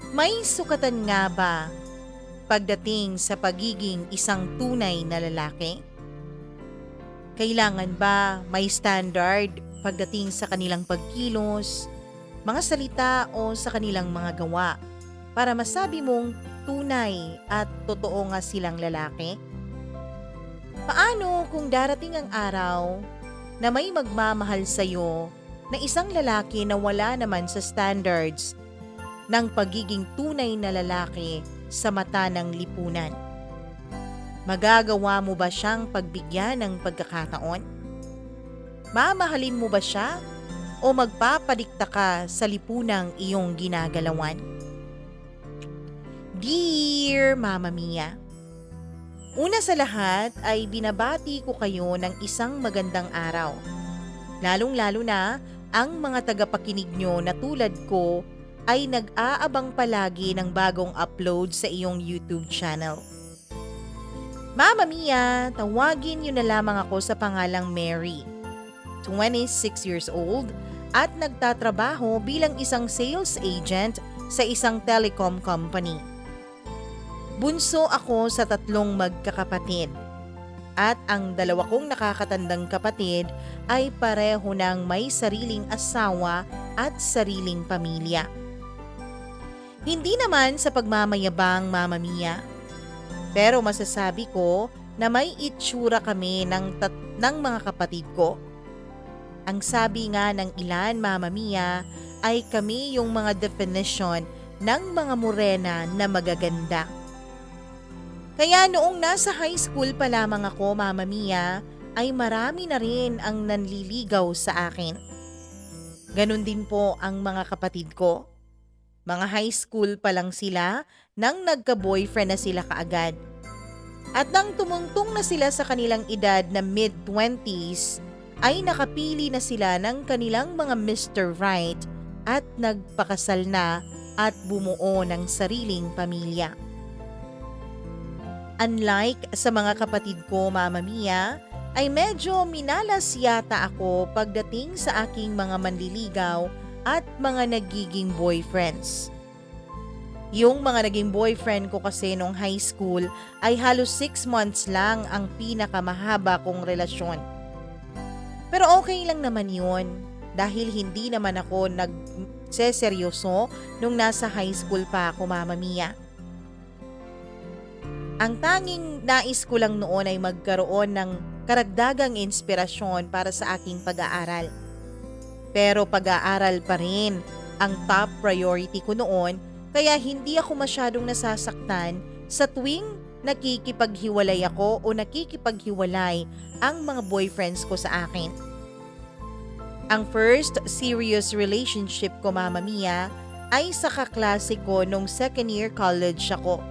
May sukatan nga ba pagdating sa pagiging isang tunay na lalaki? Kailangan ba may standard pagdating sa kanilang pagkilos, mga salita o sa kanilang mga gawa para masabi mong tunay at totoo nga silang lalaki? Paano kung darating ang araw na may magmamahal sa'yo na isang lalaki na wala naman sa standards ng pagiging tunay na lalaki sa mata ng lipunan? Magagawa mo ba siyang pagbigyan ng pagkakataon? Mamahalin mo ba siya o magpapadikta ka sa lipunang iyong ginagalawan? Dear Mama Mia, una sa lahat ay binabati ko kayo ng isang magandang araw. Lalong-lalo na ang mga tagapakinig nyo na tulad ko ay nag-aabang palagi ng bagong upload sa iyong YouTube channel. Mama Mia, tawagin niyo na lamang ako sa pangalang Mary. 26 years old at nagtatrabaho bilang isang sales agent sa isang telecom company. Bunso ako sa 3 magkakapatid at ang 2 kong nakakatandang kapatid ay pareho ng may sariling asawa at sariling pamilya. Hindi naman sa pagmamayabang, Mama Mia, pero masasabi ko na may itsura kami ng mga kapatid ko. Ang sabi nga ng ilan, Mama Mia, ay kami yung mga definition ng mga morena na magaganda. Kaya noong nasa high school pa lamang ako, Mama Mia, ay marami na rin ang nanliligaw sa akin. Ganon din po ang mga kapatid ko. Mga high school pa lang sila nang nagka-boyfriend na sila kaagad. At nang tumungtong na sila sa kanilang edad na mid-20s, ay nakapili na sila ng kanilang mga Mr. Right at nagpakasal na at bumuo ng sariling pamilya. Unlike sa mga kapatid ko, Mama Mia, ay medyo minalas yata ako pagdating sa aking mga manliligaw at mga nagiging boyfriends. Yung mga naging boyfriend ko kasi nung high school ay halos 6 months lang ang pinakamahaba kong relasyon. Pero okay lang naman yun dahil hindi naman ako nagseseryoso nung nasa high school pa ako, Mama Mia. Ang tanging nais ko lang noon ay magkaroon ng karagdagang inspirasyon para sa aking pag-aaral. Pero pag-aaral pa rin ang top priority ko noon, kaya hindi ako masyadong nasasaktan sa tuwing nakikipaghiwalay ako o nakikipaghiwalay ang mga boyfriends ko sa akin. Ang first serious relationship ko, Mama Mia, ay sa kaklase ko nung 2nd year college ako.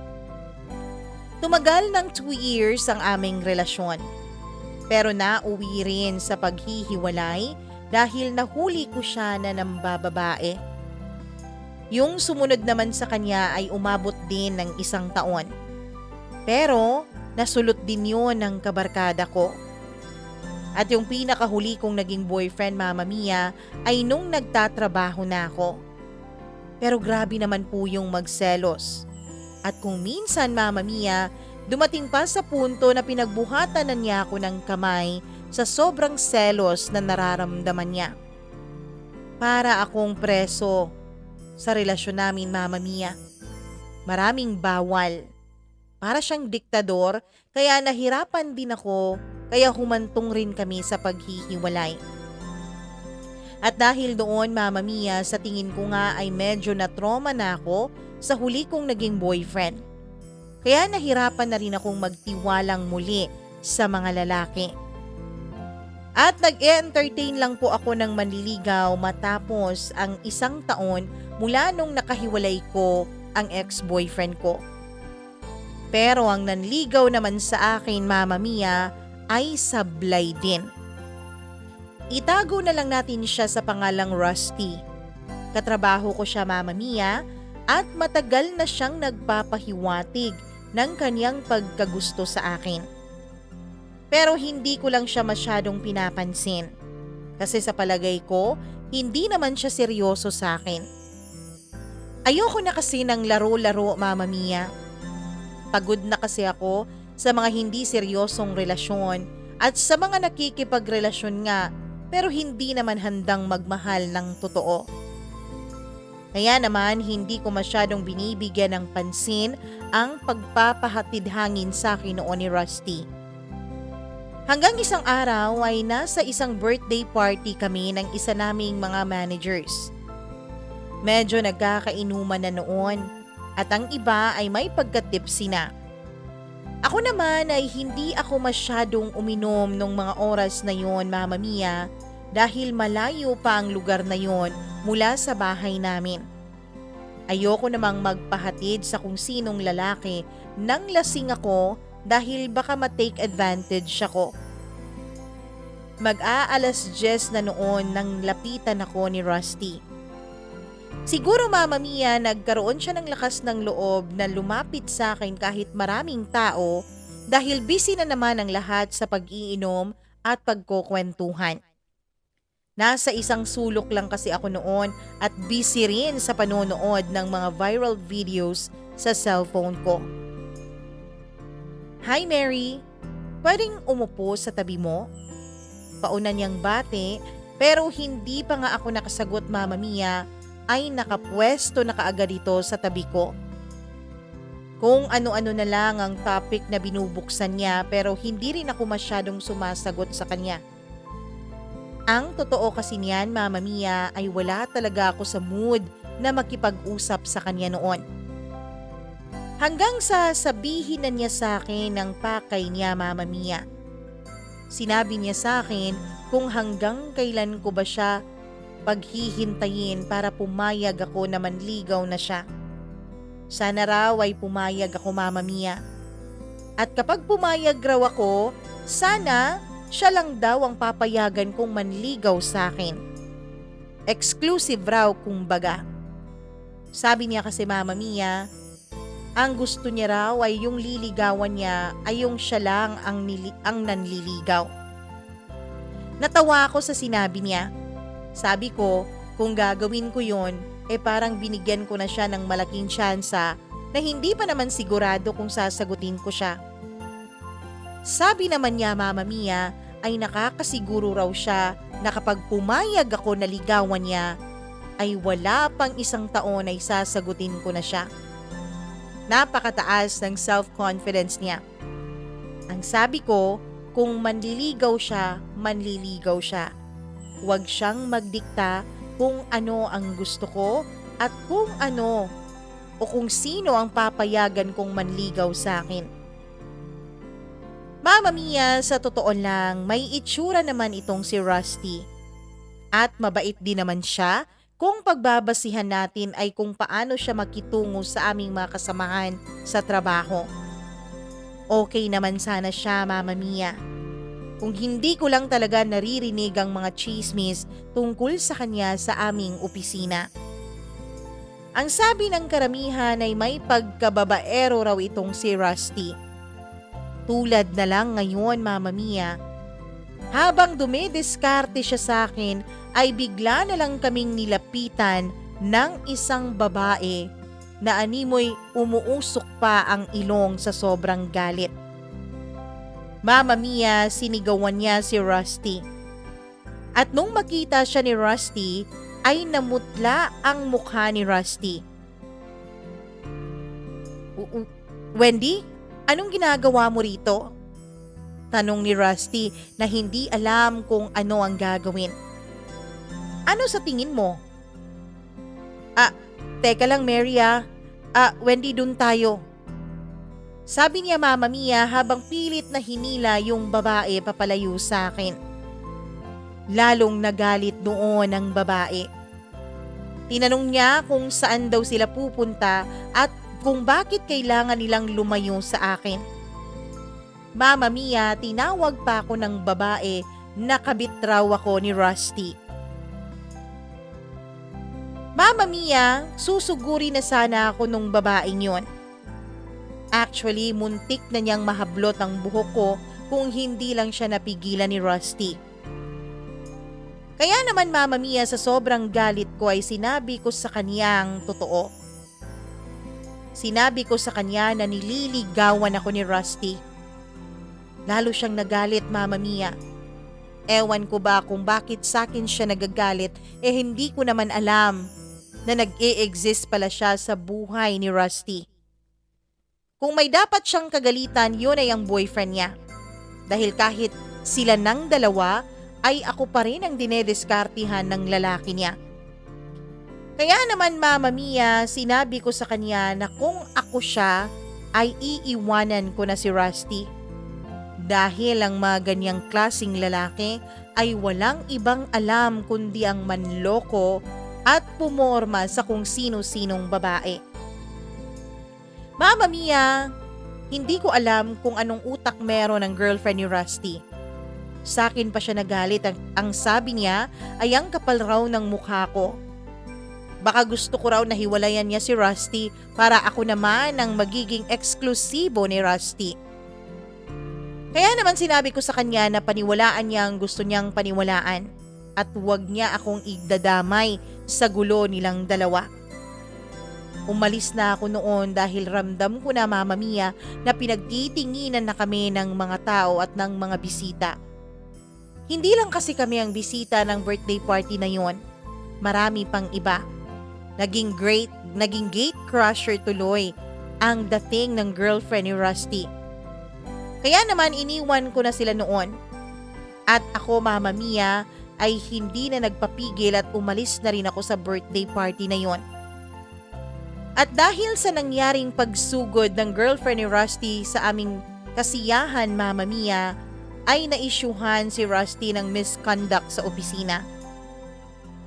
Tumagal ng 2 years ang aming relasyon. Pero nauwi rin sa paghihiwalay dahil nahuli ko siya na nambababae. Yung sumunod naman sa kanya ay umabot din ng 1 taon. Pero nasulot din yun ng kabarkada ko. At yung pinakahuli kong naging boyfriend, Mama Mia, ay nung nagtatrabaho na ako. Pero grabe naman po yung magselos. At kung minsan, Mama Mia, dumating pa sa punto na pinagbuhatan na niya ako ng kamay sa sobrang selos na nararamdaman niya. Para akong preso sa relasyon namin, Mama Mia. Maraming bawal. Para siyang diktador, kaya nahirapan din ako, kaya humantong rin kami sa paghihiwalay. At dahil doon, Mama Mia, sa tingin ko nga ay medyo na-trauma na ako sa huli kong naging boyfriend. Kaya nahirapan na rin akong magtiwalang muli sa mga lalaki. At nag-entertain lang po ako ng manliligaw matapos ang 1 taon mula nung nakahiwalay ko ang ex-boyfriend ko. Pero ang nanligaw naman sa akin, Mama Mia, ay sablay din. Itago na lang natin siya sa pangalang Rusty. Katrabaho ko siya, Mama Mia, at matagal na siyang nagpapahiwatig ng kanyang pagkagusto sa akin. Pero hindi ko lang siya masyadong pinapansin. Kasi sa palagay ko, hindi naman siya seryoso sa akin. Ayoko na kasi ng laro-laro, Mama Mia. Pagod na kasi ako sa mga hindi seryosong relasyon at sa mga nakikipagrelasyon nga pero hindi naman handang magmahal ng totoo. Kaya naman hindi ko masyadong binibigyan ng pansin ang pagpapahatid hangin sa akin noon ni Rusty. Hanggang isang araw ay nasa isang birthday party kami ng isa naming mga managers. Medyo nagkakainuman na noon at ang iba ay may pagka-tipsy na. Ako naman ay hindi ako masyadong uminom nung mga oras na yon, Mama Mia, dahil malayo pa ang lugar na yon mula sa bahay namin. Ayoko namang magpahatid sa kung sinong lalaki nang lasing ako dahil baka ma-take advantage ako. Mag-aalas 10 na noon nang lapitan ako ni Rusty. Siguro, Mama Mia, nagkaroon siya ng lakas ng loob na lumapit sa akin kahit maraming tao dahil busy na naman ang lahat sa pag-iinom at pagkukwentuhan. Nasa isang sulok lang kasi ako noon at busy rin sa panonood ng mga viral videos sa cellphone ko. "Hi Mary, pwedeng umupo sa tabi mo?" Pauna niyang bate pero hindi pa nga ako nakasagot, Mama Mia, ay nakapwesto na kaagad ito sa tabi ko. Kung ano-ano na lang ang topic na binubuksan niya pero hindi rin ako masyadong sumasagot sa kanya. Ang totoo kasi niyan, Mama Mia, ay wala talaga ako sa mood na makipag-usap sa kanya noon. Hanggang sa sabihin na niya sa akin ang pakay niya, Mama Mia. Sinabi niya sa akin kung hanggang kailan ko ba siya paghihintayin para pumayag ako na manligaw na siya. Sana raw ay pumayag ako, Mama Mia. At kapag pumayag raw ako, sana siya lang daw ang papayagan kong manligaw sa akin. Exclusive raw kumbaga. Sabi niya kasi, Mama Mia, ang gusto niya raw ay yung liligawan niya ay yung siya lang ang nanliligaw. Natawa ako sa sinabi niya. Sabi ko, kung gagawin ko yon, parang binigyan ko na siya ng malaking tsansa na hindi pa naman sigurado kung sasagutin ko siya. Sabi naman niya, Mama Mia, ay nakakasiguro raw siya na kapag pumayag ako na ligawan niya, ay wala pang isang taon ay sasagutin ko na siya. Napakataas ng self-confidence niya. Ang sabi ko, kung manliligaw siya, manliligaw siya. Huwag siyang magdikta kung ano ang gusto ko at kung ano o kung sino ang papayagan kong manligaw sa akin. Mama Mia, sa totoo lang, may itsura naman itong si Rusty. At mabait din naman siya kung pagbabasihan natin ay kung paano siya makitungo sa aming mga kasamahan sa trabaho. Okay naman sana siya, Mama Mia. Kung hindi ko lang talaga naririnig ang mga chismis tungkol sa kanya sa aming opisina. Ang sabi ng karamihan ay may pagkababaero raw itong si Rusty. Tulad na lang ngayon, Mama Mia. Habang dumidiskarte siya sa akin, ay bigla na lang kaming nilapitan ng isang babae na animoy umuusok pa ang ilong sa sobrang galit. Mama Mia, sinigawan niya si Rusty. At nung makita siya ni Rusty, ay namutla ang mukha ni Rusty. "Wendy, anong ginagawa mo rito?" Tanong ni Rusty na hindi alam kung ano ang gagawin. "Ano sa tingin mo?" Teka lang Mary Wendy, dun tayo." Sabi niya, Mama Mia, habang pilit na hinila yung babae papalayo sa akin. Lalong nagalit noon ang babae. Tinanong niya kung saan daw sila pupunta at kung bakit kailangan nilang lumayo sa akin. Mama Mia, tinawag pa ako ng babae na kabit raw ako ni Rusty. Mama Mia, susuguri na sana ako nung babaeng yon. Actually, muntik na niyang mahablot ang buhok ko kung hindi lang siya napigilan ni Rusty. Kaya naman, Mama Mia, sa sobrang galit ko ay sinabi ko sa kanya ang totoo. Sinabi ko sa kanya na nililigawan ako ni Rusty. Lalo siyang nagalit, Mama Mia. Ewan ko ba kung bakit sakin siya nagagalit, hindi ko naman alam na nag-e-exist pala siya sa buhay ni Rusty. Kung may dapat siyang kagalitan, yun ay ang boyfriend niya. Dahil kahit sila ng dalawa, ay ako pa rin ang dinediskartihan ng lalaki niya. Kaya naman, Mama Mia, sinabi ko sa kanya na kung ako siya, ay iiwanan ko na si Rusty. Dahil ang mga ganyang klasing lalaki ay walang ibang alam kundi ang manloko at pumorma sa kung sino-sinong babae. Mama Mia, hindi ko alam kung anong utak meron ng girlfriend ni Rusty. Sa akin pa siya nagalit, ang sabi niya ay ang kapal raw ng mukha ko. Baka gusto ko raw na hiwalayan niya si Rusty para ako naman ang magiging eksklusibo ni Rusty. Kaya naman sinabi ko sa kanya na paniwalaan niya ang gusto niyang paniwalaan at huwag niya akong igdadamay sa gulo nilang dalawa. Umalis na ako noon dahil ramdam ko na, Mama Mia, na pinagtitinginan na kami ng mga tao at ng mga bisita. Hindi lang kasi kami ang bisita ng birthday party na yon. Marami pang iba. Naging gate crusher tuloy ang dating ng girlfriend ni Rusty. Kaya naman iniwan ko na sila noon. At ako, Mama Mia, ay hindi na nagpapigil at umalis na rin ako sa birthday party na yon. At dahil sa nangyaring pagsugod ng girlfriend ni Rusty sa aming kasiyahan, Mama Mia, ay naisyuhan si Rusty ng misconduct sa opisina.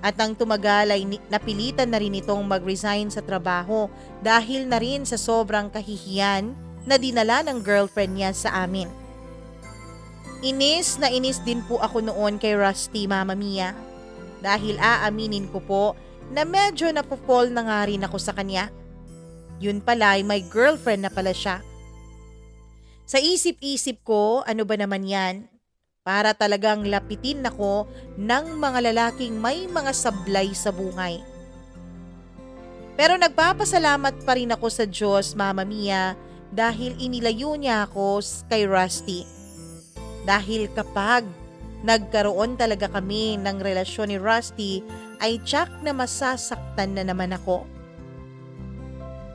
At nang tumagal ay napilitan na rin itong mag-resign sa trabaho dahil na rin sa sobrang kahihiyan na dinala ng girlfriend niya sa amin. Inis na inis din po ako noon kay Rusty, Mama Mia, dahil aaminin ko po na medyo napopol na nga rin ako sa kanya. Yun pala ay may girlfriend na pala siya. Sa isip-isip ko, ano ba naman yan? Para talagang lapitin ako ng mga lalaking may mga sablay sa buhay. Pero nagpapasalamat pa rin ako sa Diyos, Mama Mia, dahil inilayo niya ako kay Rusty. Dahil kapag nagkaroon talaga kami ng relasyon ni Rusty, ay tiyak na masasaktan na naman ako.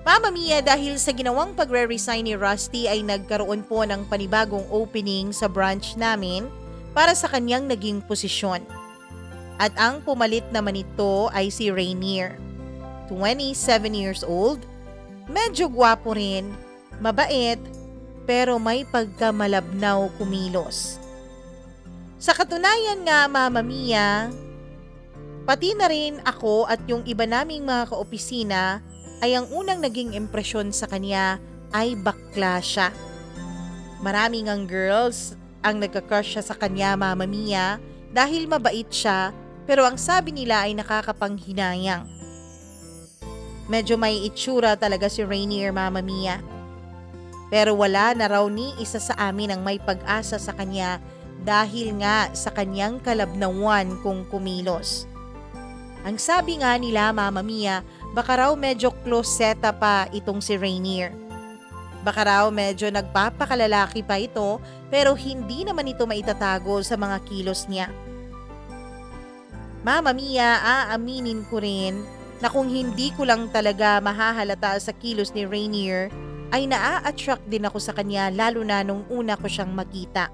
Mama Mia, dahil sa ginawang pagre-resign ni Rusty ay nagkaroon po ng panibagong opening sa branch namin para sa kanyang naging posisyon. At ang pumalit naman ito ay si Rainier. 27 years old, medyo gwapo rin, mabait, pero may pagkamalabnaw kumilos. Sa katunayan nga, Mama Mia, pati na rin ako at yung iba naming mga kaopisina ay ang unang naging impresyon sa kanya ay bakla siya. Maraming ang girls ang nagka-crush siya sa kanya, Mama Mia, dahil mabait siya, pero ang sabi nila ay nakakapanghinayang. Medyo may itsura talaga si Rainier, Mama Mia. Pero wala na raw ni isa sa amin ang may pag-asa sa kanya dahil nga sa kanyang kalabnawan kung kumilos. Ang sabi nga nila, Mama Mia, baka raw medyo kloseta pa itong si Rainier. Baka raw medyo nagpapakalalaki pa ito pero hindi naman ito maitatago sa mga kilos niya. Mama Mia, aaminin ko rin na kung hindi ko lang talaga mahahalata sa kilos ni Rainier, ay naa-attract din ako sa kanya lalo na nung una ko siyang makita.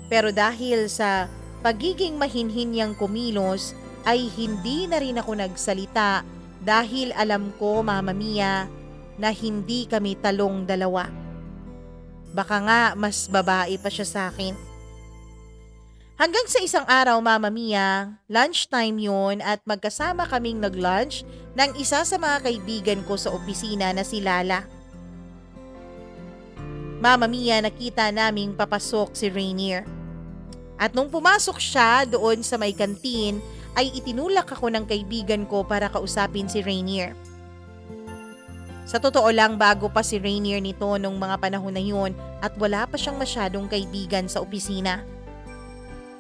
Pero dahil sa pagiging mahinhin niyang kumilos, ay hindi na rin ako nagsalita dahil alam ko, Mama Mia, na hindi kami talong dalawa. Baka nga mas babae pa siya sa akin. Hanggang sa isang araw, Mama Mia, lunchtime yun at magkasama kaming nag-lunch ng isa sa mga kaibigan ko sa opisina na si Lala. Mama Mia, nakita naming papasok si Rainier. At nung pumasok siya doon sa may kantin, ay itinulak ako ng kaibigan ko para kausapin si Rainier. Sa totoo lang, bago pa si Rainier nito nung mga panahon na yun at wala pa siyang masyadong kaibigan sa opisina.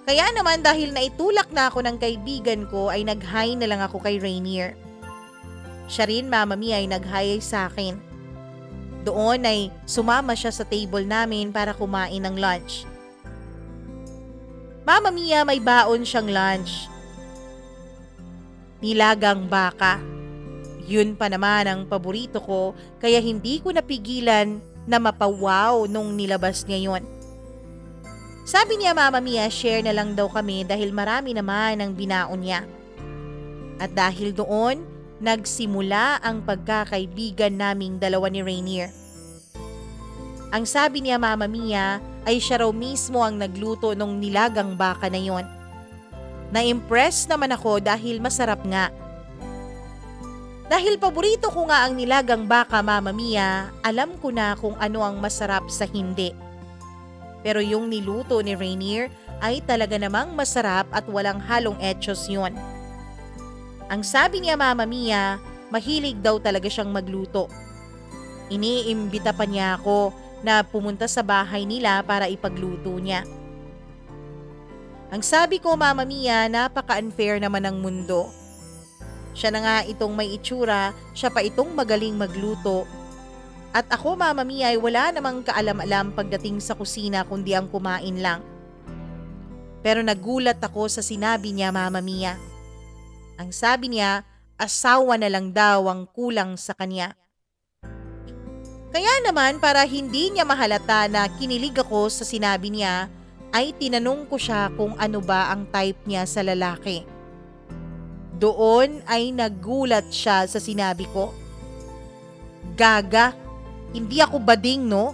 Kaya naman dahil naitulak na ako ng kaibigan ko ay nag-hi na lang ako kay Rainier. Siya rin, Mama Mia, ay nag-hi sa akin. Doon ay sumama siya sa table namin para kumain ng lunch. Mama Mia, may baon siyang lunch. Nilagang baka. Yun pa naman ang paborito ko, kaya hindi ko napigilan na mapawaw nung nilabas niya yun. Sabi niya, Mama Mia, share na lang daw kami dahil marami naman ang binaon niya. At dahil doon, nagsimula ang pagkakaibigan naming dalawa ni Rainier. Ang sabi niya, Mama Mia, ay siya raw mismo ang nagluto ng nilagang baka na yon. Na-impress naman ako dahil masarap nga. Dahil paborito ko nga ang nilagang baka, Mama Mia, alam ko na kung ano ang masarap sa hindi. Pero yung niluto ni Rainier ay talaga namang masarap at walang halong etsyos yun. Ang sabi niya, Mama Mia, mahilig daw talaga siyang magluto. Iniimbita pa niya ako na pumunta sa bahay nila para ipagluto niya. Ang sabi ko, Mama Mia, napaka-unfair naman ng mundo. Siya na nga itong may itsura, siya pa itong magaling magluto. At ako, Mama Mia, ay wala namang kaalam-alam pagdating sa kusina kundi ang kumain lang. Pero nagulat ako sa sinabi niya, Mama Mia. Ang sabi niya, asawa na lang daw ang kulang sa kanya. Kaya naman, para hindi niya mahalata na kinilig ako sa sinabi niya, ay tinanong ko siya kung ano ba ang type niya sa lalaki. Doon ay nagulat siya sa sinabi ko. Gaga, hindi ako bading, no?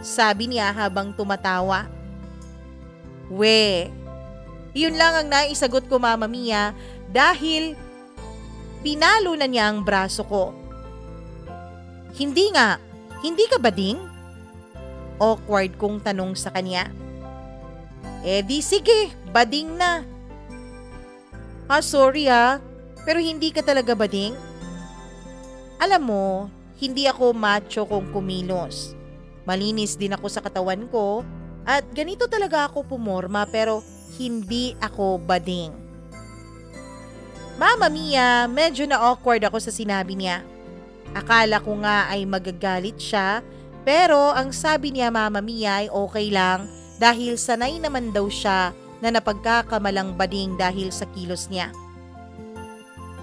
Sabi niya habang tumatawa. We, yun lang ang naisagot ko, Mama Mia, dahil pinalo na niya ang braso ko. Hindi nga, hindi ka bading? Awkward kong tanong sa kanya. Eh di sige, bading na. Sorry pero hindi ka talaga bading? Alam mo, hindi ako macho kung kumilos. Malinis din ako sa katawan ko at ganito talaga ako pumorma pero hindi ako bading. Mama Mia, medyo na-awkward ako sa sinabi niya. Akala ko nga ay magagalit siya pero ang sabi niya, Mama Mia, ay okay lang dahil sanay naman daw siya na napagkakamalang bading dahil sa kilos niya.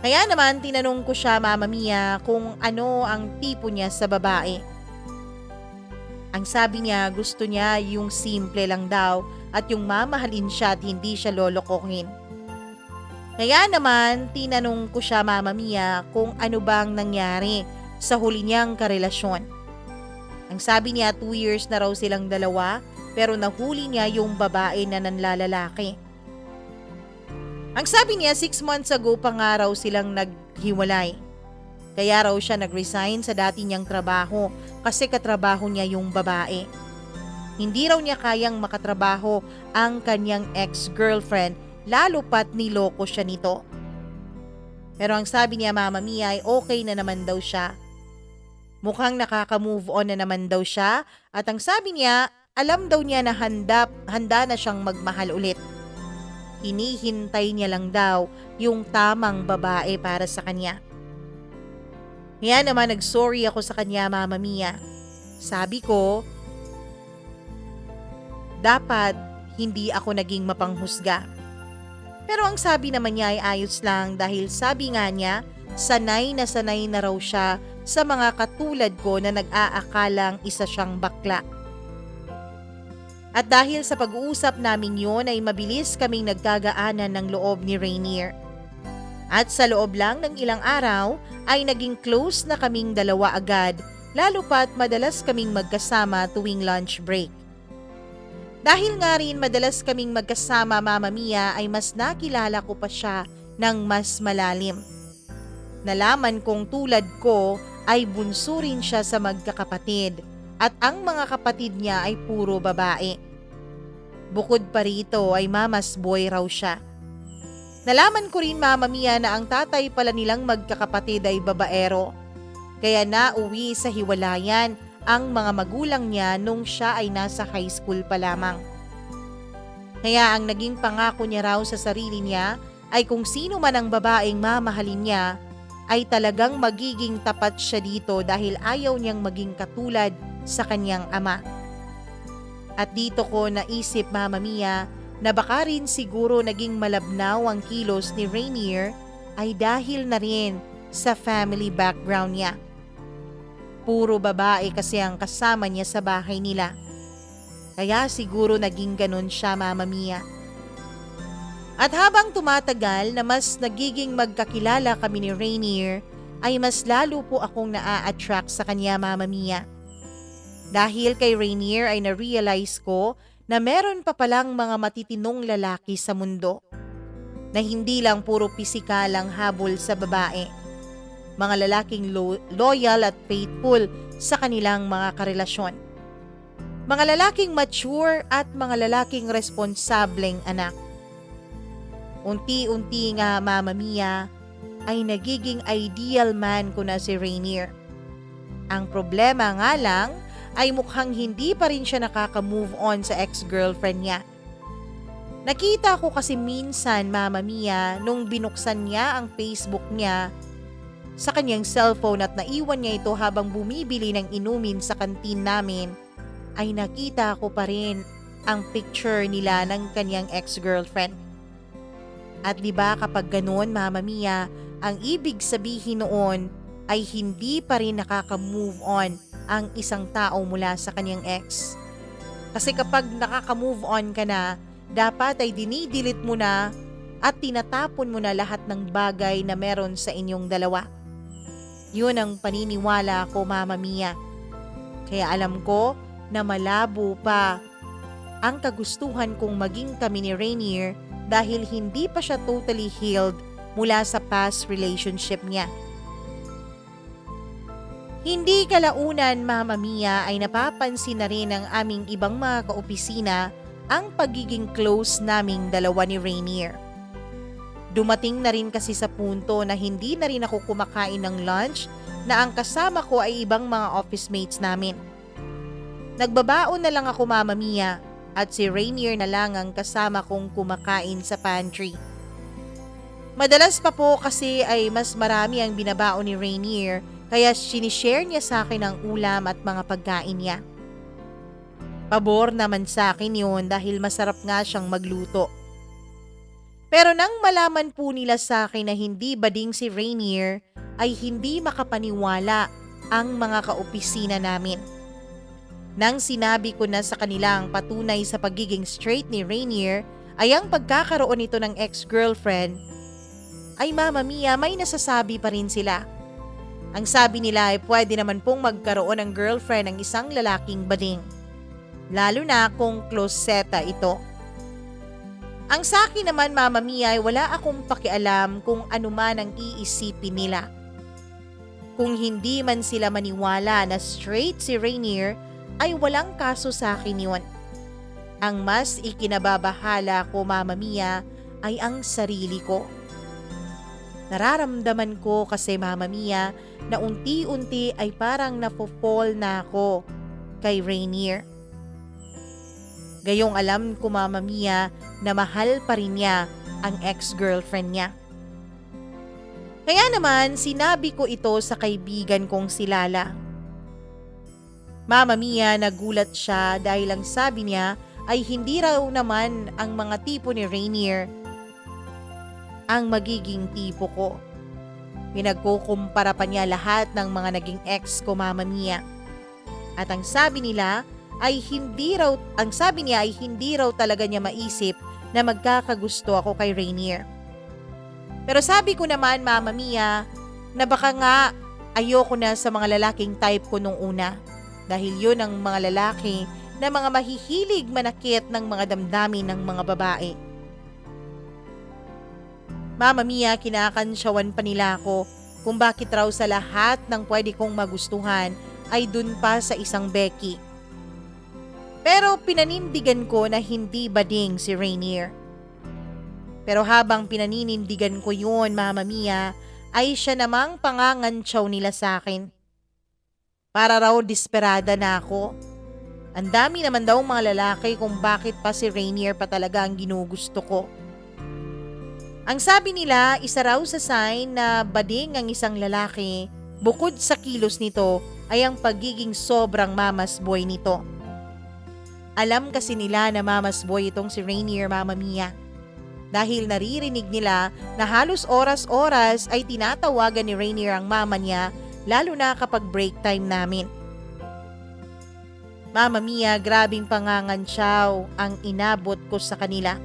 Kaya naman tinanong ko siya, Mama Mia, kung ano ang tipo niya sa babae. Ang sabi niya, gusto niya yung simple lang daw at yung mamahalin siya at hindi siya lolokohin. Kaya naman tinanong ko siya, Mama Mia, kung ano bang nangyari sa huli niyang karelasyon. Ang sabi niya, 2 years na raw silang dalawa pero nahuli niya yung babae na nanlalalaki. Ang sabi niya, 6 months ago pa nga raw silang naghiwalay. Kaya raw siya nag-resign sa dati niyang trabaho kasi katrabaho niya yung babae. Hindi raw niya kayang makatrabaho ang kanyang ex-girlfriend lalo pat niloko siya nito. Pero ang sabi niya, Mama Mia, ay okay na naman daw siya. Mukhang nakaka-move on na naman daw siya at ang sabi niya, alam daw niya na handa na siyang magmahal ulit. Hinihintay niya lang daw yung tamang babae para sa kanya. Kaya naman nag-sorry ako sa kanya, Mama Mia. Sabi ko, dapat hindi ako naging mapanghusga. Pero ang sabi naman niya ay ayos lang dahil sabi nga niya, sanay na raw siya sa mga katulad ko na nag-aakalang isa siyang bakla. At dahil sa pag-uusap namin yun ay mabilis kaming nagkagaanan ng loob ni Rainier. At sa loob lang ng ilang araw ay naging close na kaming dalawa agad, lalo pat madalas kaming magkasama tuwing lunch break. Dahil nga rin madalas kaming magkasama, Mama Mia, ay mas nakilala ko pa siya ng mas malalim. Nalaman kong tulad ko ay bunso rin siya sa magkakapatid at ang mga kapatid niya ay puro babae. Bukod pa rito ay mama's boy raw siya. Nalaman ko rin, Mama Mia, na ang tatay pala nilang magkakapatid ay babaero. Kaya nauwi sa hiwalayan ang mga magulang niya nung siya ay nasa high school pa lamang. Kaya ang naging pangako niya raw sa sarili niya ay kung sino man ang babaeng mamahalin niya, ay talagang magiging tapat siya dito dahil ayaw niyang maging katulad sa kanyang ama. At dito ko naisip, Mama Mia, na baka rin siguro naging malabnaw ang kilos ni Rainier ay dahil na rin sa family background niya. Puro babae kasi ang kasama niya sa bahay nila. Kaya siguro naging ganun siya, Mama Mia. At habang tumatagal na mas nagiging magkakilala kami ni Rainier, ay mas lalo po akong naa-attract sa kanya, Mama Mia. Dahil kay Rainier ay na-realize ko na meron pa palang mga matitinong lalaki sa mundo. Na hindi lang puro pisikal ang habol sa babae. Mga lalaking loyal at faithful sa kanilang mga karelasyon. Mga lalaking mature at mga lalaking responsableng anak. Unti-unti nga, Mama Mia, ay nagiging ideal man ko na si Rainier. Ang problema nga lang ay mukhang hindi pa rin siya nakaka-move on sa ex-girlfriend niya. Nakita ko kasi minsan, Mama Mia, nung binuksan niya ang Facebook niya sa kanyang cellphone at naiwan niya ito habang bumibili ng inumin sa kantin namin, ay nakita ko pa rin ang picture nila ng kanyang ex-girlfriend. At diba kapag ganun, Mama Mia, ang ibig sabihin noon ay hindi pa rin nakaka-move on ang isang tao mula sa kanyang ex. Kasi kapag nakaka-move on ka na, dapat ay dinidelete mo na at tinatapon mo na lahat ng bagay na meron sa inyong dalawa. Yun ang paniniwala ko, Mama Mia. Kaya alam ko na malabo pa ang kagustuhan kong maging kami ni Rainier dahil hindi pa siya totally healed mula sa past relationship niya. Hindi kalaunan, Mama Mia, ay napapansin na rin ng aming ibang mga kaopisina ang pagiging close naming dalawa ni Rainier. Dumating na rin kasi sa punto na hindi na rin ako kumakain ng lunch na ang kasama ko ay ibang mga office mates namin. Nagbabaon na lang ako, Mama Mia, at si Rainier na lang ang kasama kong kumakain sa pantry. Madalas pa po kasi ay mas marami ang binabaon ni Rainier kaya sinishare niya sa akin ang ulam at mga pagkain niya. Pabor naman sa akin yun dahil masarap nga siyang magluto. Pero nang malaman po nila sa akin na hindi bading si Rainier ay hindi makapaniwala ang mga kaopisina namin. Nang sinabi ko na sa kanila ang patunay sa pagiging straight ni Rainier ay ang pagkakaroon nito ng ex-girlfriend, ay Mama Mia, may nasasabi pa rin sila. Ang sabi nila ay pwede naman pong magkaroon ng girlfriend ng isang lalaking bading. Lalo na kung closeta ito. Ang sa akin naman, Mama Mia, ay wala akong pakialam kung ano man ang iisipin nila. Kung hindi man sila maniwala na straight si Rainier, ay walang kaso sa akin yun. Ang mas ikinababahala ko, Mama Mia, ay ang sarili ko. Nararamdaman ko kasi, Mama Mia, na unti-unti ay parang napofall na ako kay Rainier. Gayong alam ko, Mama Mia, na mahal pa rin niya ang ex-girlfriend niya. Kaya naman, sinabi ko ito sa kaibigan kong si Lala. Mama Mia, nagulat siya dahil ang sabi niya ay hindi raw naman ang mga tipo ni Rainier ang magiging tipo ko. Pinagkukumpara pa niya lahat ng mga naging ex ko, Mama Mia. At ang sabi niya ay hindi raw talaga niya maisip na magkakagusto ako kay Rainier. Pero sabi ko naman, Mama Mia, na baka nga ayoko na sa mga lalaking type ko nung una. Dahil yun ang mga lalaki na mga mahihilig manakit ng mga damdamin ng mga babae. Mama Mia, kinakansyawan pa nila ako kung bakit raw sa lahat ng pwede kong magustuhan ay dun pa sa isang Becky. Pero pinanindigan ko na hindi bading si Rainier. Pero habang pinaninindigan ko yun, Mama Mia, ay siya namang pangangantsaw nila sa akin. Para raw desperada na ako. Ang dami naman daw mga lalaki kung bakit pa si Rainier pa talaga ang ginugusto ko. Ang sabi nila, isa raw sa sign na bading ang isang lalaki, bukod sa kilos nito ay ang pagiging sobrang mamas boy nito. Alam kasi nila na mamas boy itong si Rainier, Mama Mia. Dahil naririnig nila na halos oras-oras ay tinatawagan ni Rainier ang mama niya, lalo na kapag break time namin. Mama Mia, grabing pangangansyaw ang inabot ko sa kanila.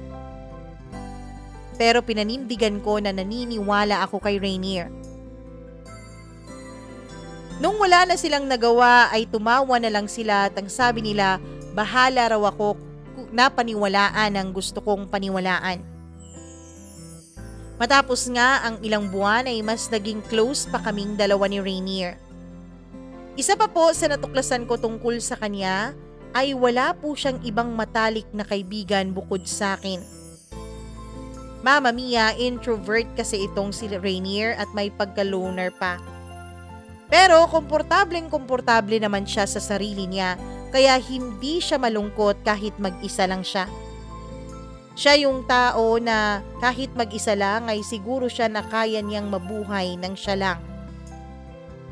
Pero pinanindigan ko na naniniwala ako kay Rainier. Nung wala na silang nagawa ay tumawa na lang sila at ang sabi nila, bahala raw ako na paniwalaan ang gusto kong paniwalaan. Matapos nga ang ilang buwan ay mas naging close pa kaming dalawa ni Rainier. Isa pa po sa natuklasan ko tungkol sa kanya ay wala po siyang ibang matalik na kaibigan bukod sa akin. Mama Mia, introvert kasi itong si Rainier at may pagka-loner pa. Pero komportableng-komportable naman siya sa sarili niya kaya hindi siya malungkot kahit mag-isa lang siya. Siya yung tao na kahit mag-isa lang ay siguro siya na kaya niyang mabuhay ng siya lang.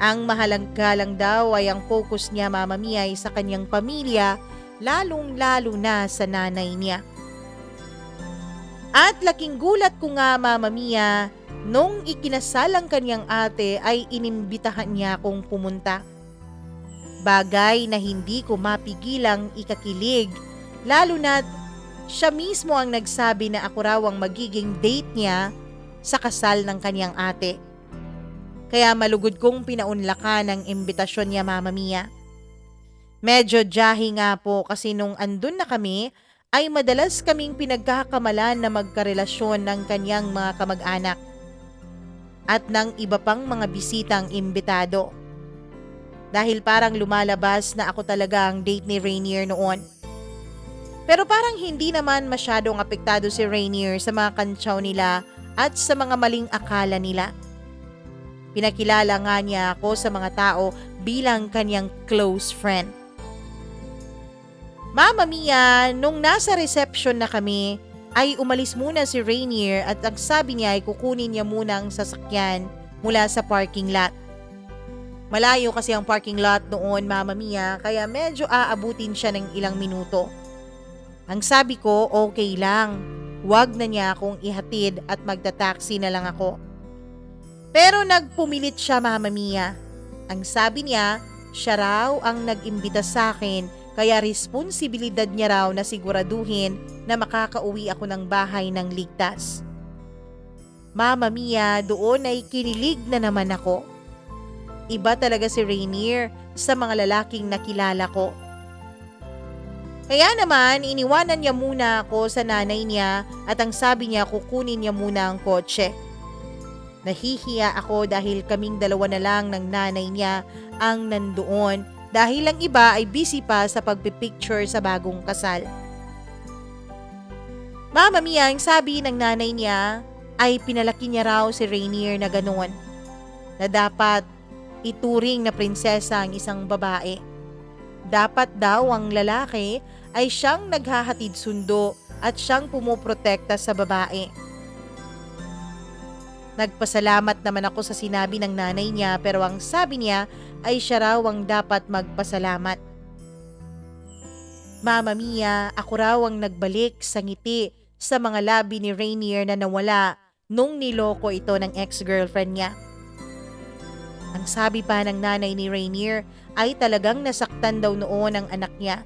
Ang mahalaga lang daw ay ang focus niya, Mama Mia, ay sa kanyang pamilya, lalong-lalo na sa nanay niya. At laking gulat ko nga, Mama Mia, nung ikinasal ang kanyang ate ay inimbitahan niya akong pumunta. Bagay na hindi ko mapigilang ikakilig, lalo na siya mismo ang nagsabi na ako raw ang magiging date niya sa kasal ng kanyang ate. Kaya malugod kong pinaunlakan ang imbitasyon niya, Mama Mia. Medyo jahi nga po kasi nung andun na kami ay madalas kaming pinagkakamalan na magkarelasyon ng kanyang mga kamag-anak at ng iba pang mga bisitang imbitado. Dahil parang lumalabas na ako talaga ang date ni Rainier noon. Pero parang hindi naman masyadong apektado si Rainier sa mga kantsaw nila at sa mga maling akala nila. Pinakilala nga niya ako sa mga tao bilang kanyang close friend. Mama Mia, nung nasa reception na kami, ay umalis muna si Rainier at ang sabi niya ay kukunin niya muna ang sasakyan mula sa parking lot. Malayo kasi ang parking lot noon, Mama Mia, kaya medyo aabutin siya ng ilang minuto. Ang sabi ko, okay lang. Huwag na niya akong ihatid at magta-taxi na lang ako. Pero nagpumilit siya, Mama Mia. Ang sabi niya, siya raw ang nag-imbita sa akin kaya responsibilidad niya raw na siguraduhin na makakauwi ako ng bahay ng ligtas. Mama Mia, doon ay kinilig na naman ako. Iba talaga si Rainier sa mga lalaking nakilala ko. Kaya naman, iniwanan niya muna ako sa nanay niya at ang sabi niya kukunin niya muna ang kotse. Nahihiya ako dahil kaming dalawa na lang ng nanay niya ang nandoon dahil ang iba ay busy pa sa pagpipicture sa bagong kasal. Mama Mia, ang sabi ng nanay niya ay pinalaki niya raw si Rainier na ganoon, na dapat ituring na prinsesa ang isang babae. Dapat daw ang lalaki ay siyang naghahatid sundo at siyang pumoprotekta sa babae. Nagpasalamat naman ako sa sinabi ng nanay niya pero ang sabi niya ay siya raw ang dapat magpasalamat. Mama Mia, ako raw ang nagbalik sa ngiti sa mga labi ni Rainier na nawala nung niloko ito ng ex-girlfriend niya. Ang sabi pa ng nanay ni Rainier ay talagang nasaktan daw noon ang anak niya.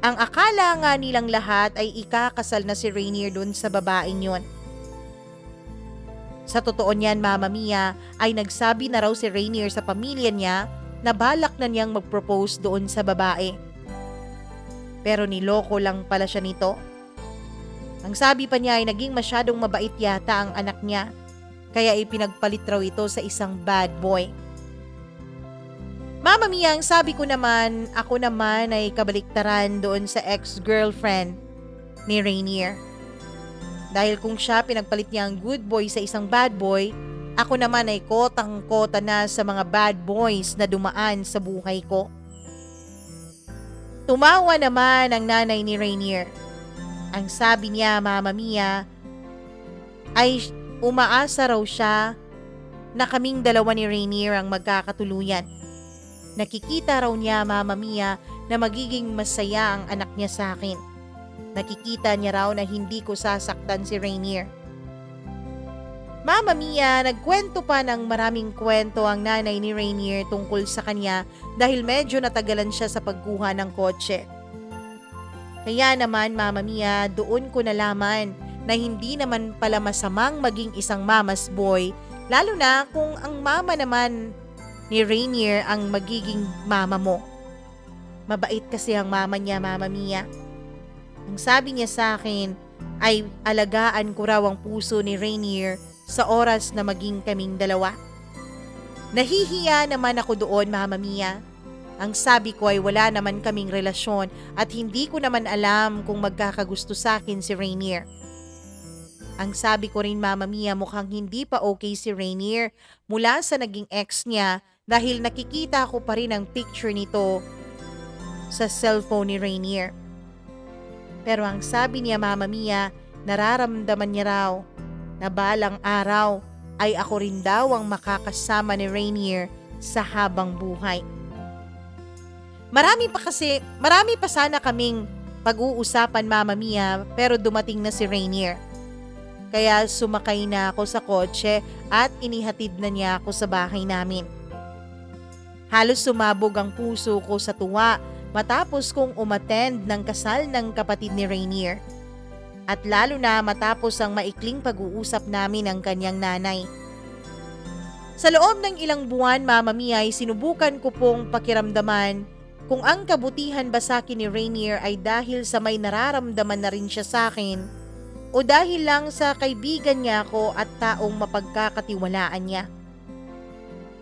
Ang akala nga nilang lahat ay ikakasal na si Rainier dun sa babaeng yon. Sa totoo niyan, Mama Mia, ay nagsabi na raw si Rainier sa pamilya niya na balak na niyang mag-propose doon sa babae. Pero niloko lang pala siya nito. Ang sabi pa niya ay naging masyadong mabait yata ang anak niya, kaya ipinagpalit raw ito sa isang bad boy. Mama Mia, ang sabi ko naman, ako naman ay kabaliktaran doon sa ex-girlfriend ni Rainier. Dahil kung siya pinagpalit niya ang good boy sa isang bad boy, ako naman ay kotang-kota na sa mga bad boys na dumaan sa buhay ko. Tumawa naman ang nanay ni Rainier. Ang sabi niya, Mama Mia, ay umaasa raw siya na kaming dalawa ni Rainier ang magkakatuluyan. Nakikita raw niya, Mama Mia, na magiging masaya ang anak niya sa akin. Nakikita niya raw na hindi ko sasaktan si Rainier. Mama Mia, nagkwento pa ng maraming kwento ang nanay ni Rainier tungkol sa kanya dahil medyo natagalan siya sa pagkuha ng kotse. Kaya naman, Mama Mia, doon ko nalaman na hindi naman pala masamang maging isang mama's boy, lalo na kung ang mama naman ni Rainier ang magiging mama mo. Mabait kasi ang mama niya, Mama Mia. Ang sabi niya sa akin ay alagaan ko raw ang puso ni Rainier sa oras na maging kaming dalawa. Nahihiya naman ako doon, Mama Mia. Ang sabi ko ay wala naman kaming relasyon at hindi ko naman alam kung magkakagusto sa akin si Rainier. Ang sabi ko rin, Mama Mia, mukhang hindi pa okay si Rainier mula sa naging ex niya dahil nakikita ko pa rin ang picture nito sa cellphone ni Rainier. Pero ang sabi niya, Mama Mia, nararamdaman niya raw na balang araw ay ako rin daw ang makakasama ni Rainier sa habang buhay. Marami pa sana kaming pag-uusapan, Mama Mia, pero dumating na si Rainier. Kaya sumakay na ako sa kotse at inihatid na niya ako sa bahay namin. Halos sumabog ang puso ko sa tuwa matapos kong umattend ng kasal ng kapatid ni Rainier. At lalo na matapos ang maikling pag-uusap namin ng kanyang nanay. Sa loob ng ilang buwan, Mama Mia, ay sinubukan ko pong pakiramdaman kung ang kabutihan ba sa akin ni Rainier ay dahil sa may nararamdaman na rin siya sa akin o dahil lang sa kaibigan niya ako at taong mapagkakatiwalaan niya.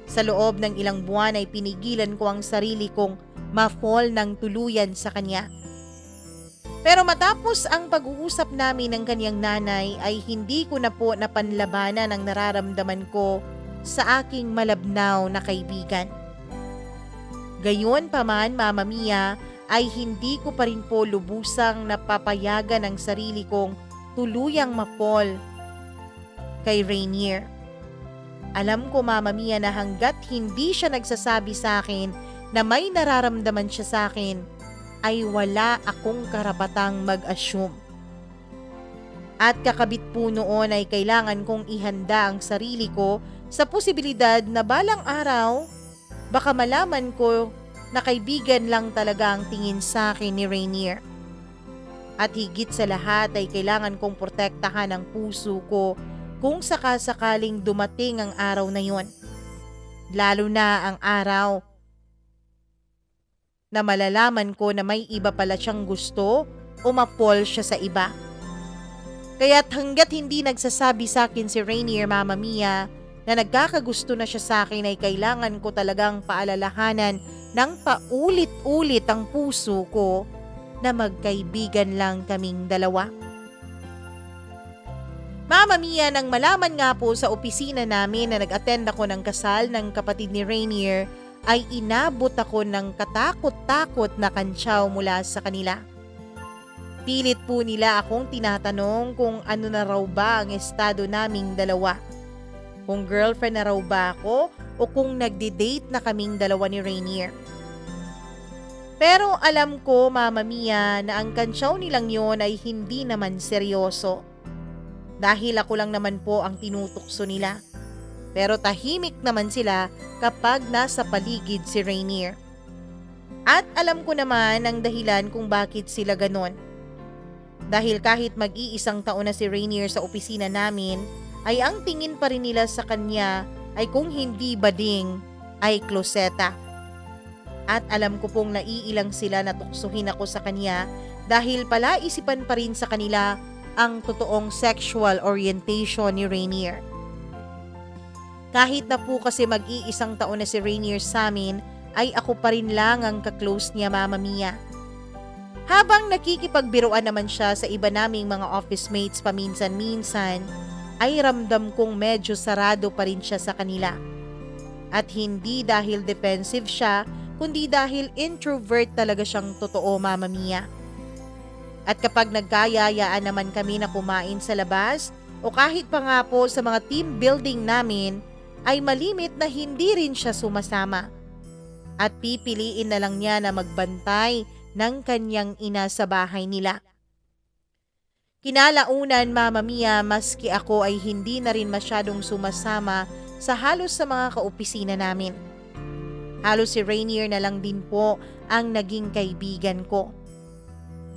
Sa loob ng ilang buwan ay pinigilan ko ang sarili kong ma-fall ng tuluyan sa kanya. Pero matapos ang pag-uusap namin ng kanyang nanay ay hindi ko na po napanlabanan ang nararamdaman ko sa aking malabnaw na kaibigan. Gayon pa man, Mama Mia, ay hindi ko pa rin po lubusang napapayagan ang sarili kong tuluyang ma-fall kay Rainier. Alam ko, Mama Mia, na hanggat hindi siya nagsasabi sa akin na may nararamdaman siya sa akin, ay wala akong karapatang mag-assume. At kakabit po noon ay kailangan kong ihanda ang sarili ko sa posibilidad na balang araw, baka malaman ko na kaibigan lang talaga ang tingin sa akin ni Rainier. At higit sa lahat ay kailangan kong protektahan ang puso ko kung sakasakaling dumating ang araw na yon. Lalo na ang araw na malalaman ko na may iba pala siyang gusto o ma-fall siya sa iba. Kaya't hanggat hindi nagsasabi sa akin si Rainier, Mama Mia, na nagkakagusto na siya sa akin ay kailangan ko talagang paalalahanan ng paulit-ulit ang puso ko na magkaibigan lang kaming dalawa. Mama Mia, nang malaman nga po sa opisina namin na nag-attend ako ng kasal ng kapatid ni Rainier, ay inabot ako ng katakot-takot na kantsaw mula sa kanila. Pilit po nila akong tinatanong kung ano na raw ba ang estado naming dalawa. Kung girlfriend na raw ba ako o kung nagde-date na kaming dalawa ni Rainier. Pero alam ko, Mama Mia, na ang kantsaw nilang yon ay hindi naman seryoso. Dahil ako lang naman po ang tinutukso nila. Pero tahimik naman sila kapag nasa paligid si Rainier. At alam ko naman ang dahilan kung bakit sila ganon. Dahil kahit mag-iisang taon na si Rainier sa opisina namin, ay ang tingin pa rin nila sa kanya ay kung hindi bading, ay kloseta. At alam ko pong naiilang sila na tuksuhin ako sa kanya dahil palaisipan pa rin sa kanila ang totoong sexual orientation ni Rainier. Kahit na po kasi mag-iisang taon na si Rainier sa amin, ay ako pa rin lang ang kaklose niya, Mama Mia. Habang nakikipagbiruan naman siya sa iba naming mga office mates paminsan-minsan, ay ramdam kong medyo sarado pa rin siya sa kanila. At hindi dahil defensive siya, kundi dahil introvert talaga siyang totoo, Mama Mia. At kapag nagkayayaan naman kami na kumain sa labas, o kahit pa nga po sa mga team building namin ay malimit na hindi rin siya sumasama. At pipiliin na lang niya na magbantay ng kanyang ina sa bahay nila. Kinalaunan, Mama Mia, maski ako ay hindi na rin masyadong sumasama sa halos sa mga kaopisina namin. Halos si Rainier na lang din po ang naging kaibigan ko.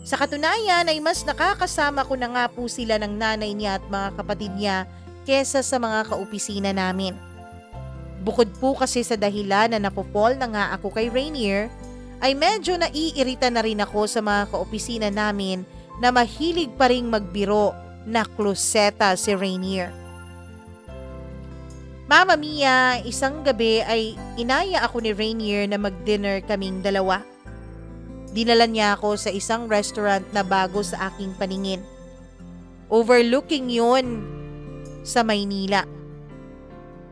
Sa katunayan ay mas nakakasama ko na nga po sila ng nanay niya at mga kapatid niya kesa sa mga kaopisina namin. Bukod po kasi sa dahilan na napopol na nga ako kay Rainier, ay medyo naiirita na rin ako sa mga kaopisina namin na mahilig pa ring magbiro na kloseta si Rainier. Mama Mia, isang gabi ay inaya ako ni Rainier na mag-dinner kaming dalawa. Dinala niya ako sa isang restaurant na bago sa aking paningin. Overlooking yun sa Maynila.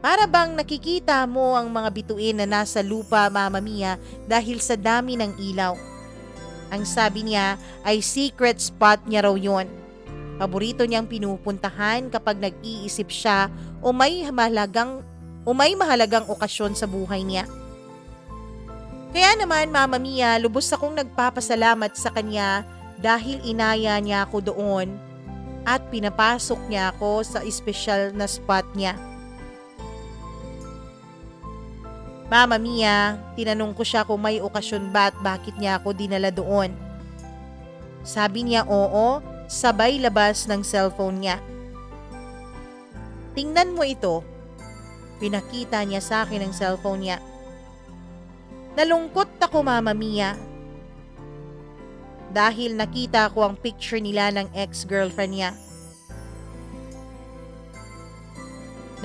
Para bang nakikita mo ang mga bituin na nasa lupa, Mama Mia, dahil sa dami ng ilaw. Ang sabi niya ay secret spot niya raw yun. Paborito niyang pinupuntahan kapag nag-iisip siya o may mahalagang okasyon sa buhay niya. Kaya naman, Mama Mia, lubos akong nagpapasalamat sa kanya dahil inaya niya ako doon at pinapasok niya ako sa espesyal na spot niya. Mama Mia, tinanong ko siya kung may okasyon ba at bakit niya ako dinala doon. Sabi niya oo, sabay labas ng cellphone niya. Tingnan mo ito. Pinakita niya sa akin ang cellphone niya. Nalungkot ako, Mama Mia. Dahil nakita ko ang picture nila ng ex-girlfriend niya.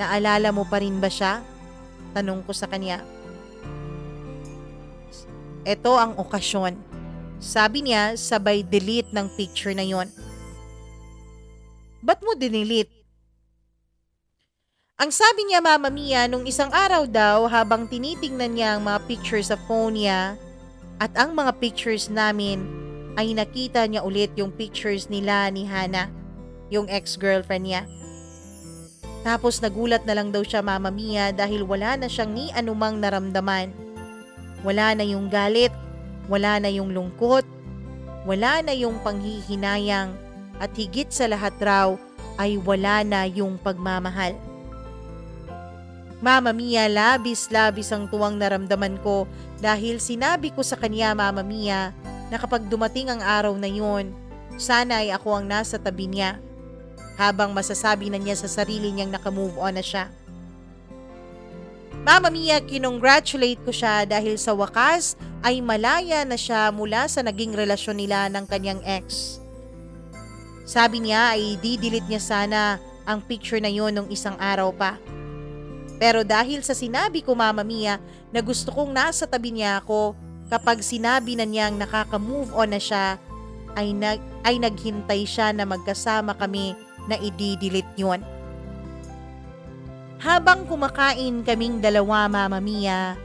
Naalala mo pa rin ba siya? Tanong ko sa kanya. Ito ang okasyon. Sabi niya sabay delete ng picture na yon. Ba't mo dinelete? Ang sabi niya, Mama Mia, nung isang araw daw habang tinitingnan niya ang mga pictures sa phone niya at ang mga pictures namin ay nakita niya ulit yung pictures nila ni Hana, yung ex-girlfriend niya. Tapos nagulat na lang daw siya, Mama Mia, dahil wala na siyang ni anumang naramdaman. Wala na yung galit, wala na yung lungkot, wala na yung panghihinayang at higit sa lahat raw ay wala na yung pagmamahal. Mama Mia, labis-labis ang tuwang naramdaman ko dahil sinabi ko sa kanya, Mama Mia, na kapag dumating ang araw na yun, sana ay ako ang nasa tabi niya habang masasabi na niya sa sarili niyang nakamove on na siya. Mama Mia, kinongratulate ko siya dahil sa wakas ay malaya na siya mula sa naging relasyon nila ng kanyang ex. Sabi niya ay didelete niya sana ang picture na yun nung isang araw pa. Pero dahil sa sinabi ko, Mama Mia, na gusto kong nasa tabi niya ako kapag sinabi na niyang nakaka-move on na siya, ay naghintay siya na magkasama kami na i-delete yun. Habang kumakain kaming dalawa, Mama Mia,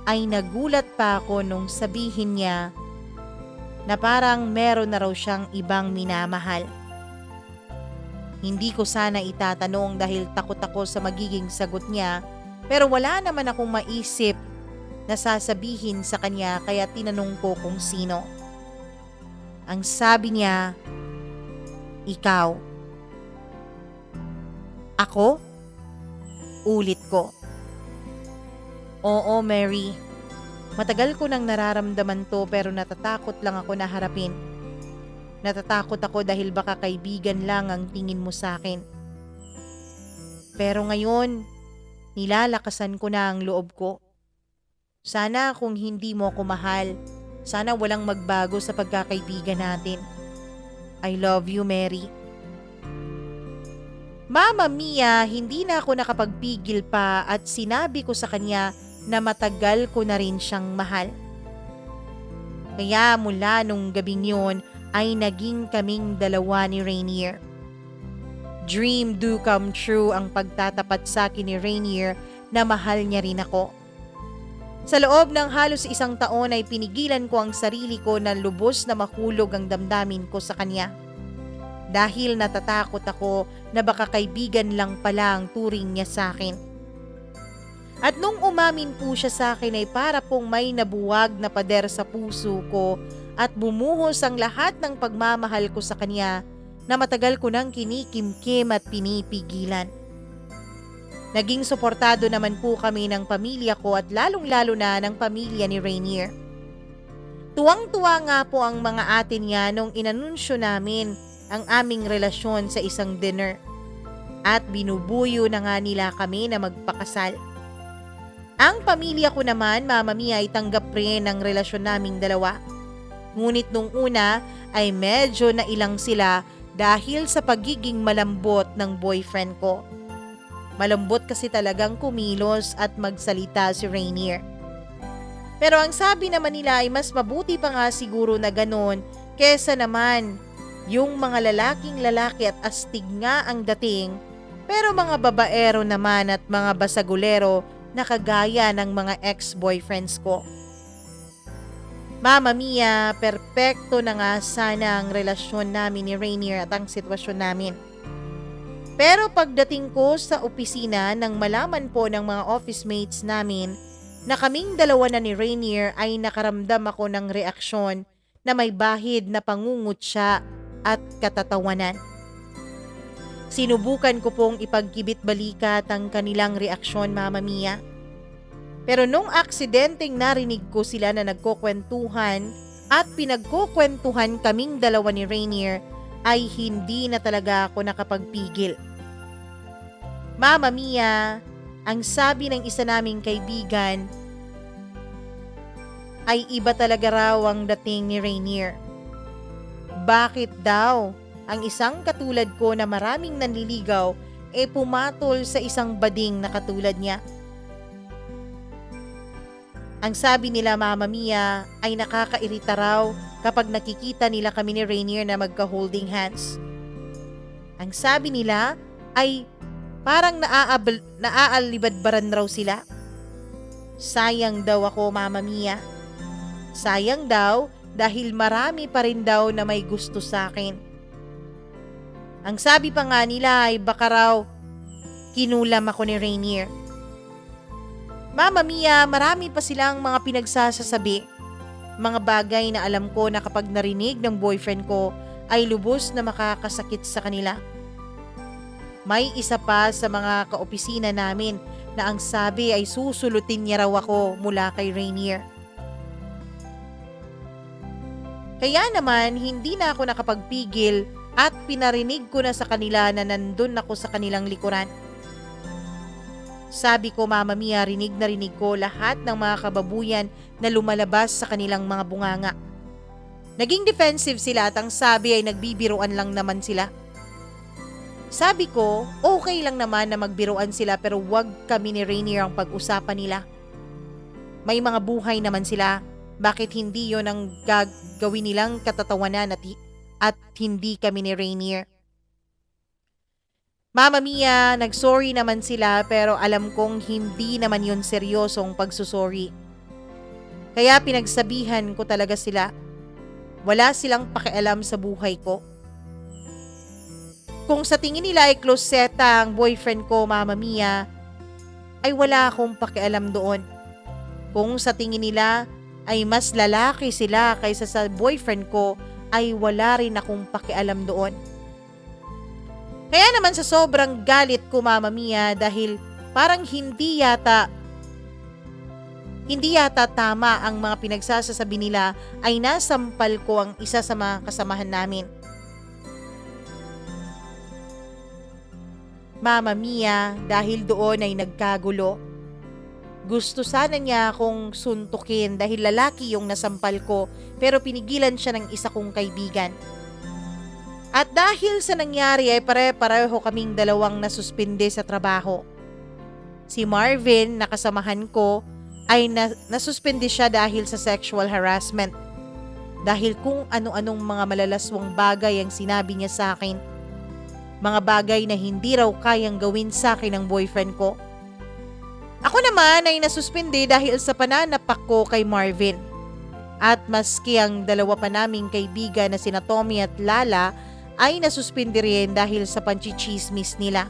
ay nagulat pa ako nung sabihin niya na parang meron na raw siyang ibang minamahal. Hindi ko sana itatanong dahil takot ako sa magiging sagot niya, pero wala naman akong maisip na sasabihin sa kanya kaya tinanong ko kung sino. Ang sabi niya, ikaw. Ako? Ulit ko. Oo, Mary. Matagal ko nang nararamdaman to pero natatakot lang ako na harapin. Natatakot ako dahil baka kaibigan lang ang tingin mo sa akin. Pero ngayon, nilalakasan ko na ang loob ko. Sana kung hindi mo ako mahal, sana walang magbago sa pagkakaibigan natin. I love you, Mary. Mama Mia, hindi na ako nakapagpigil pa at sinabi ko sa kanya na matagal ko na rin siyang mahal. Kaya mula nung gabing yun ay naging kaming dalawa ni Rainier. Dream do come true ang pagtatapat sa akin ni Rainier na mahal niya rin ako. Sa loob ng halos isang taon ay pinigilan ko ang sarili ko na lubos na mahulog ang damdamin ko sa kanya. dahil natatakot ako na baka kaibigan lang pala ang turing niya sa akin. At nung umamin po siya sa akin ay para pong may nabuwag na pader sa puso ko at bumuhos ang lahat ng pagmamahal ko sa kanya na matagal ko nang kinikimkim at pinipigilan. Naging suportado naman po kami ng pamilya ko at lalong-lalo na ng pamilya ni Rainier. Tuwang-tuwa nga po ang mga ate niya nung inanunsyo namin ang aming relasyon sa isang dinner at binubuyo na nga nila kami na magpakasal. Ang pamilya ko naman, Mama Mia, ay tanggap rin ang relasyon naming dalawa. Ngunit nung una ay medyo nailang sila dahil sa pagiging malambot ng boyfriend ko. Malambot kasi talagang kumilos at magsalita si Rainier. Pero ang sabi naman nila ay mas mabuti pa nga siguro na ganon kesa naman yung mga lalaki at astig nga ang dating pero mga babaero naman at mga basagulero na kagaya ng mga ex-boyfriends ko. Mama Mia, perpekto na nga sana ang relasyon namin ni Rainier at ang sitwasyon namin. Pero pagdating ko sa opisina nang malaman po ng mga office mates namin na kaming dalawa na ni Rainier ay nakaramdam ako ng reaksyon na may bahid na pangungutya at katatawanan. Sinubukan ko pong ipagkibit-balikat ang kanilang reaksyon, Mama Mia. Pero nung aksidenteng narinig ko sila na nagkukwentuhan at pinagkukwentuhan kaming dalawa ni Rainier ay hindi na talaga ako nakapagpigil. Mama Mia, ang sabi ng isa naming kaibigan ay iba talaga raw ang dating ni Rainier. Bakit daw ang isang katulad ko na maraming nanliligaw pumatol sa isang bading na katulad niya? Ang sabi nila, Mama Mia, ay nakakairita raw kapag nakikita nila kami ni Rainier na magka-holding hands. Ang sabi nila ay parang naaalibadbaran raw sila. Sayang daw ako, Mama Mia. Sayang daw dahil marami pa rin daw na may gusto sa akin. Ang sabi pa nga nila ay baka raw kinulam ako ni Rainier. Mama Mia, marami pa silang mga pinagsasasabi. Mga bagay na alam ko na kapag narinig ng boyfriend ko ay lubos na makakasakit sa kanila. May isa pa sa mga kaopisina namin na ang sabi ay susulutin niya raw ako mula kay Rainier. Kaya naman hindi na ako nakapagpigil at pinarinig ko na sa kanila na nandun ako sa kanilang likuran. Sabi ko, Mama Mia, rinig na rinig ko lahat ng mga kababuyan na lumalabas sa kanilang mga bunganga. Naging defensive sila at ang sabi ay nagbibiruan lang naman sila. Sabi ko, okay lang naman na magbiruan sila pero wag kami ni Rainier ang pag-usapan nila. May mga buhay naman sila. Bakit hindi yon ang gagawin nilang katatawanan at hindi kami ni Rainier? Mama Mia, nagsorry naman sila pero alam kong hindi naman yon seryosong pagsusorry. Kaya pinagsabihan ko talaga sila. Wala silang pakialam sa buhay ko. Kung sa tingin nila ay kloseta ang boyfriend ko, Mama Mia, ay wala akong pakialam doon. Kung sa tingin nila ay mas lalaki sila kaysa sa boyfriend ko, ay wala rin akong pakialam doon. Kaya naman sa sobrang galit ko, Mama Mia, dahil parang hindi yata tama ang mga pinagsasasabi nila ay nasampal ko ang isa sa mga kasamahan namin. Mama Mia, dahil doon ay nagkagulo. Gusto sana niya akong suntukin dahil lalaki yung nasampal ko pero pinigilan siya ng isa kong kaibigan. At dahil sa nangyari ay pare-pareho kaming dalawang nasuspinde sa trabaho. Si Marvin, na kasamahan ko, ay nasuspende siya dahil sa sexual harassment. Dahil kung ano-anong mga malalaswang bagay ang sinabi niya sa akin. Mga bagay na hindi raw kayang gawin sa akin ng boyfriend ko. Ako naman ay nasuspende dahil sa pananapak ko kay Marvin. At maski ang dalawa pa naming kaibigan na sina Tommy at Lala ay nasuspindi rin dahil sa panchichismis nila.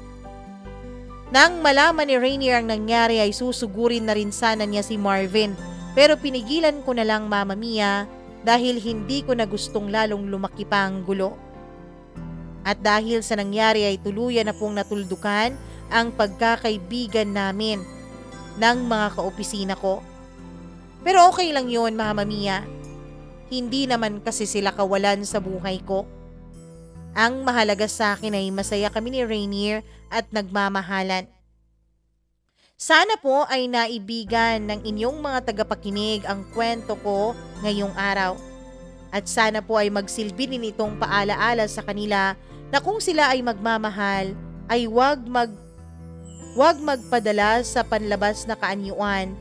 Nang malaman ni Rainier ang nangyari ay susugurin na rin sana niya si Marvin, pero pinigilan ko na lang, Mama Mia, dahil hindi ko na gustong lalong lumaki pa ang gulo. At dahil sa nangyari ay tuluyan na pong natuldukan ang pagkakaibigan namin ng mga kaopisina ko. Pero okay lang yun, Mama Mia. Hindi naman kasi sila kawalan sa buhay ko. Ang mahalaga sa akin ay masaya kami ni Rainier at nagmamahalan. Sana po ay naibigan ng inyong mga tagapakinig ang kwento ko ngayong araw. At sana po ay magsilbi din itong paalaala sa kanila na kung sila ay magmamahal ay wag magpadala sa panlabas na kaanyuan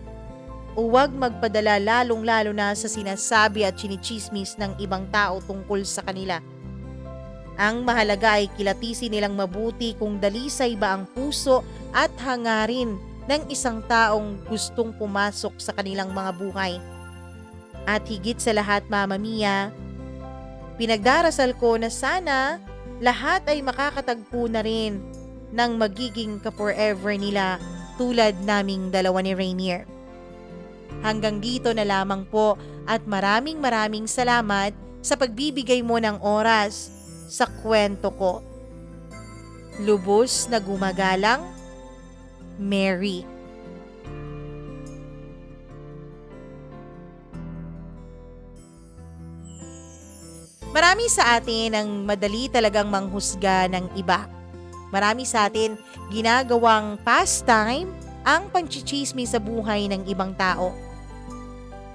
o wag magpadala lalong-lalo na sa sinasabi at chinichismis ng ibang tao tungkol sa kanila. Ang mahalaga ay kilatisin nilang mabuti kung dalisay ba ang puso at hangarin ng isang taong gustong pumasok sa kanilang mga buhay. At higit sa lahat, Mama Mia, pinagdarasal ko na sana lahat ay makakatagpo na rin ng magiging ka-forever nila tulad naming dalawa ni Rainier. Hanggang dito na lamang po at maraming salamat sa pagbibigay mo ng oras sa kwento ko. Lubos na gumagalang, Mary. Marami sa atin ang madali talagang manghusga ng iba. Marami sa atin ginagawang pastime ang panchichismis sa buhay ng ibang tao.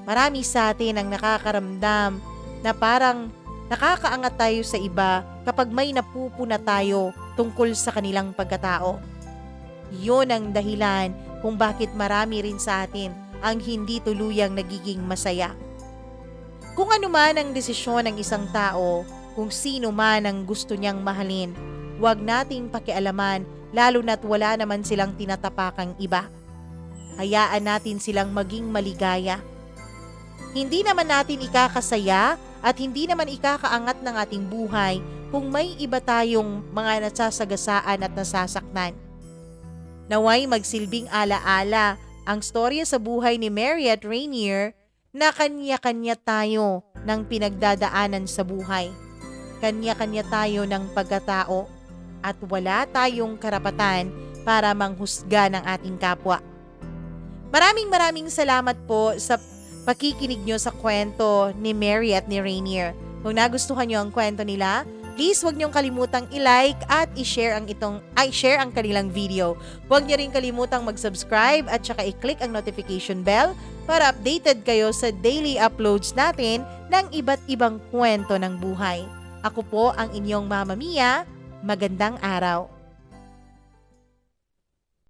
Marami sa atin ang nakakaramdam na parang nakakaangat tayo sa iba kapag may napupuna tayo tungkol sa kanilang pagkatao. Yun ang dahilan kung bakit marami rin sa atin ang hindi tuluyang nagiging masaya. Kung ano man ang desisyon ng isang tao, kung sino man ang gusto niyang mahalin, huwag nating pakialaman lalo na't wala naman silang tinatapakang iba. Hayaan natin silang maging maligaya. Hindi naman natin ikakasaya at hindi naman ikakaangat ng ating buhay kung may iba tayong mga nasasagasaan at nasasaktan. Naway magsilbing alaala ang storya sa buhay ni Mary at Rainier na kanya-kanya tayo ng pinagdadaanan sa buhay. Kanya-kanya tayo ng pagkatao at wala tayong karapatan para manghusga ng ating kapwa. Maraming salamat po sa pakikinig nyo sa kwento ni Mary at ni Rainier. Kung nagustuhan nyo ang kwento nila, please huwag niyong kalimutang i-like at i-share share ang kanilang video. Huwag niyo rin kalimutang mag-subscribe at saka i-click ang notification bell para updated kayo sa daily uploads natin ng iba't ibang kwento ng buhay. Ako po ang inyong Mama Mia. Magandang araw.